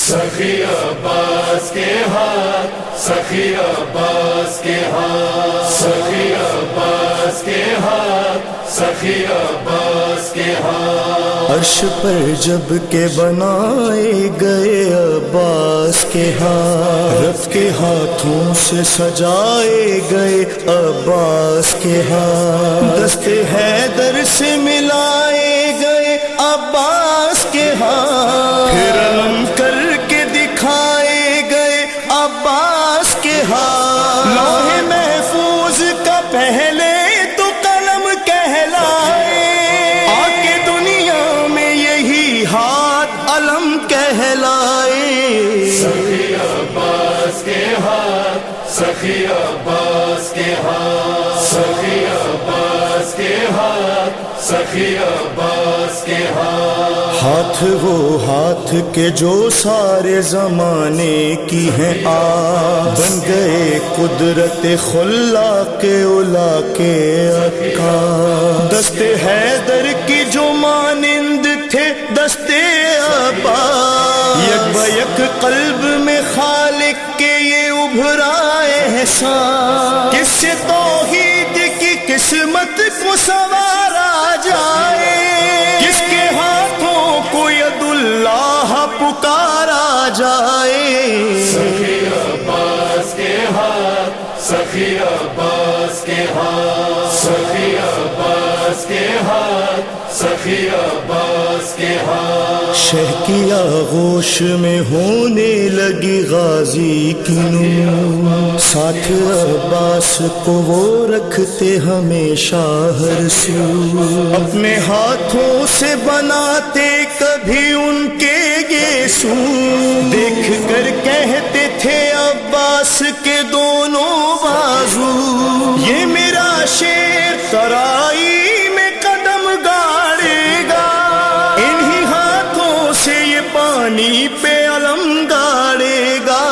سخی عباس کے ہاتھ، سخی عباس کے ہاتھ، سخی عباس کے ہاتھ، سخی عباس کے ہاتھ۔ عرش پر جب کہ بنائے گئے عباس کے ہاتھ، رب کے ہاتھوں سے سجائے گئے عباس کے ہاتھ، دست حیدر سے ملائے گئے عباس کے ہاتھ، پھر علم کر کے دکھائے گئے عباس کے ہاتھ، لوح محفوظ کا پہلے تو قلم کہلائے، آکے دنیا میں یہی ہاتھ علم کہلائے۔ سخی عباس کے ہاتھ، سخی عباس کے ہاتھ، سخی عباس کے ہاتھ، سخی عباس کے ہاتھ۔ ہاتھ وہ ہاتھ کے جو سارے زمانے کی ہیں آہ، بن گئے قدرت خلاق اولا کے عکا، دست حیدر کی جو مانند تھے دست عباس، یک بیک قلب میں خالق کے یہ ابھرا احسان، کس سے توحید کی قسمت کو سنوارا جائے، کس کے ہاتھوں کو ید اللہ پکارا جائے۔ سخی عباس کے ہاتھ، سخی عباس کے ہاتھ، سخی عباس کے ہاتھ، سخی عباس کے ہاتھ۔ شہ کی آغوش میں ہونے لگی غازی کی نور، ساتھ عباس کو وہ رکھتے ہمیشہ ہر سو، اپنے ہاتھوں سے بناتے کبھی ان کے یہ سو، دیکھ کر کہتے تھے عباس کے دونوں بازو، یہ میرا شیر ترائی میں قدم گاڑے گا، انہی ہاتھوں سے یہ پانی پہ علم گاڑے گا۔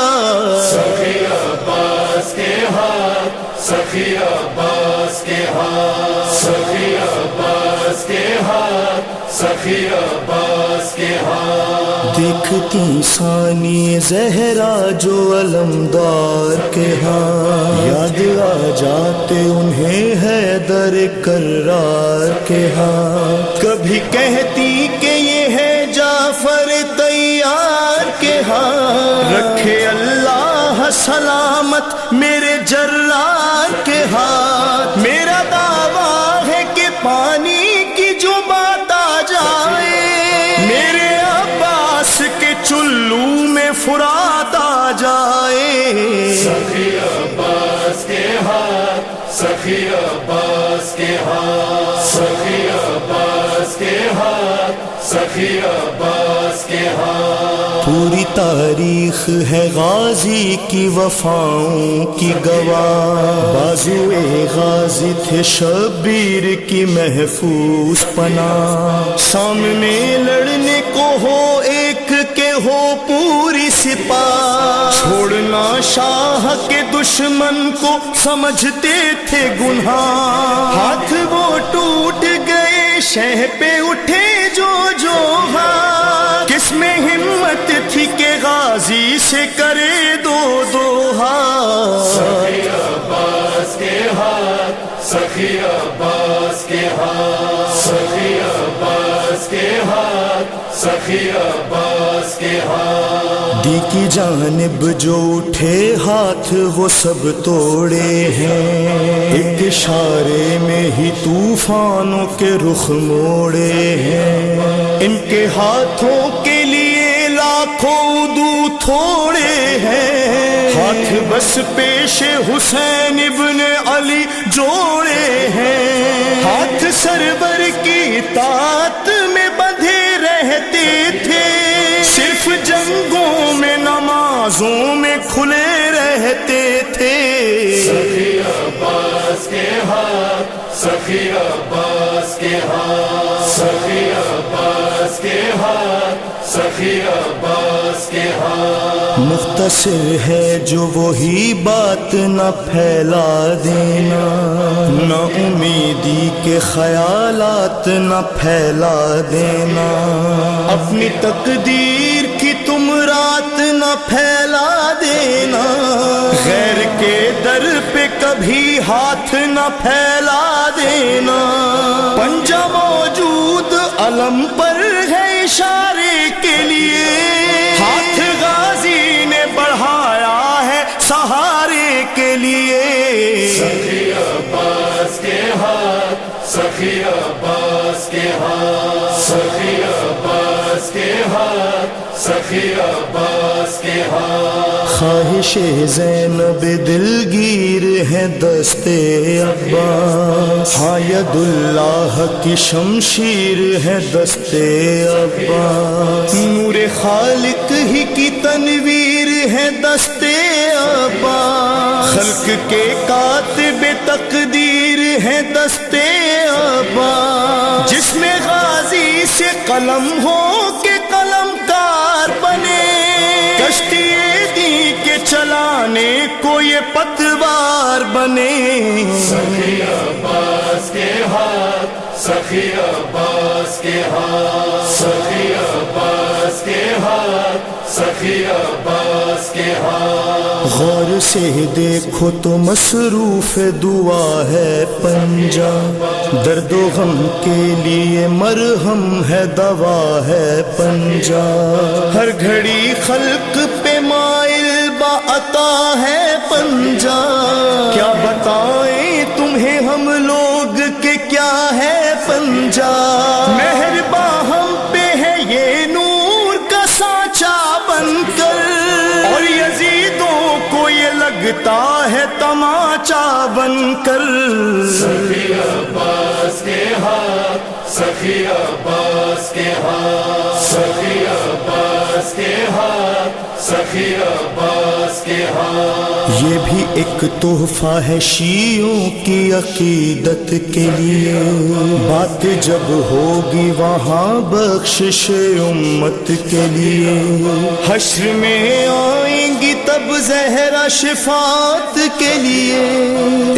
سخی عباس کے ہاتھ، سخی عباس کے ہاتھ، سخی عباس کے ہاتھ، سخی عباس کے ہاتھ۔ دیکھتی ثانی زہرا جو علمدار کے ہاں، یاد آ جاتے انہیں حیدر کرار کے ہاں، کبھی کہتی کہ یہ ہے جعفر طیار کے ہاں، رکھے اللہ سلامت میرے جرار کے ہاتھ، میرا دعویٰ ہے کہ پانی کی جو بات آ جائے، میرے عباس کے چلو میں فرات آ جائے۔ سخی عباس کے ہاتھ، سخی عباس کے ہاتھ، سخی عباس کے ہاتھ، سخی عباس کے ہاتھ۔ پوری تاریخ ہے غازی کی وفاؤں کی گواہ، بازوئے غازی تھے شبیر کی محفوظ پناہ، سامنے لڑنے کو ہو ایک کے ہو پوری سپاہ، چھوڑنا شاہ کے دشمن کو سمجھتے تھے گناہ، ہاتھ وہ ٹوٹ گئے شہ پہ اٹھے جو ہاتھ، کس میں ہمت تھی کہ غازی سے کرے دو ہاتھ۔ سخی عباس کے ہاتھ، سخی عباس کے ہاتھ، سخی عباس کے ہاتھ، سخی عباس کے ہاتھ۔ دی کی جانب جو اٹھے ہاتھ وہ سب توڑے ہیں، ایک اشارے میں ہی طوفانوں کے رخ موڑے ہیں، ان کے ہاتھوں کے لیے لاکھوں عدو تھوڑے ہیں، ہاتھ بس پیش حسین ابن علی جوڑے ہیں، ہاتھ سرور کی اطاعت میں بندھے رہتے تھے، صرف جنگوں میں نمازوں میں کھلے رہتے تھے۔ سخی عباس کے ہاتھ، سخی عباس کے ہاتھ، سخی عباس کے ہاتھ، سخی عباس کے ہاتھ۔ مختصر ہے جو وہی بات نہ پھیلا دینا، نہ امیدی کے خیالات نہ پھیلا دینا، اپنی تقدیر کی تم راہ بات نہ پھیلا دینا، غیر کے در پہ کبھی ہاتھ نہ پھیلا دینا، پنجہ موجود علم پر ہے اشارے کے لیے، ہاتھ غازی نے بڑھایا ہے سہارے کے لیے، سخی عباس کے ہاتھ، سخی عباس کے ہاتھ، سخی عباس کے ہاتھ، سخی عباس کے ہاتھ، خواہش زینب دلگیر ہے دستے عباس، ہاں ید اللہ کی شمشیر ہے دستے عباس، نور خالق ہی کی تنویر ہے دستے عباس، خلق کے کاتب تقدیر ہے دستے عباس، جس میں غازی سے قلم ہو کے قلم کار بنے، کشتی دی کے چلانے کو یہ پتوار بنے، سخی عباس کے ہاتھ، سخی عباس کے ہاتھ، سخی عباس کے ہاتھ، سخی عباس کے ہاتھ، غور سے دیکھو تو مصروف دعا ہے پنجہ، درد و غم کے لیے مرہم ہے دوا ہے پنجہ، ہر گھڑی خلق پہ مائل با عطا ہے پنجہ، کیا بتائیں تمہیں ہم لوگ کہ کیا ہے پنجہ، مہرباں ہم پہ ہے یہ نور کا سانچہ بن کر، اور یزیدوں کو یہ لگتا ہے تماچا بن کر، سخی عباس کے ہاتھ، سخی عباس کے ہاتھ، سخی عباس کے ہاتھ، سخی عباس کے ہاتھ، یہ بھی ایک تحفہ ہے شیعوں کی عقیدت کے لیے، بات جب ہوگی وہاں بخشش امت کے لیے، حشر میں آئیں گی تب زہرا شفاعت کے لیے،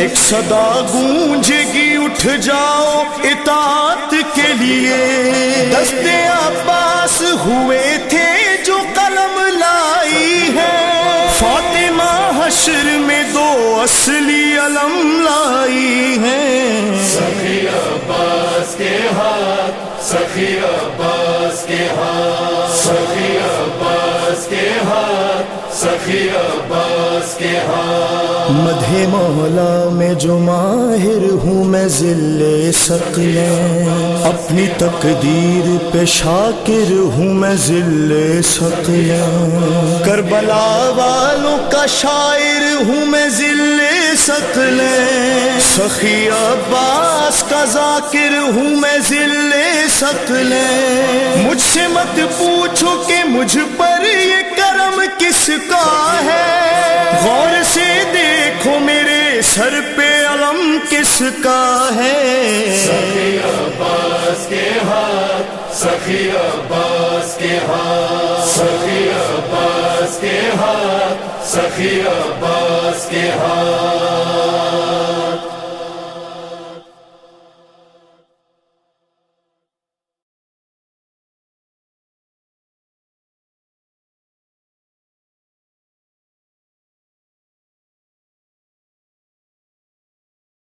ایک صدا گونجے گی اٹھ جاؤ اطاعت کے لیے، دست عباس ہوئے تھے جو قلم لائی ہے، فاطمہ حشر میں دو اصلی علم لائی ہیں، سخی عباس کے ہاتھ، سخی عباس کے ہاتھ، سخی عباس کے ہاتھ، سخی عباس کے ہاتھ، مدح مولا میں جو ماہر ہوں میں ذل ثقلین، اپنی تقدیر پہ شاکر ہوں میں ذل ثقلین، کربلا والوں کا شاعر ہوں میں ذل ثقلین، سخی عباس کا ذاکر ہوں میں ذل ثقلین، مجھ سے مت پوچھو کہ مجھ پر یہ کرم کس کا ہے، غور سے دیکھو میرے سر پہ علم کس کا ہے، سخی عباس کے ہاتھ، سخی عباس کے ہاتھ، سخی عباس کے ہاتھ، سخی عباس کے ہاتھ۔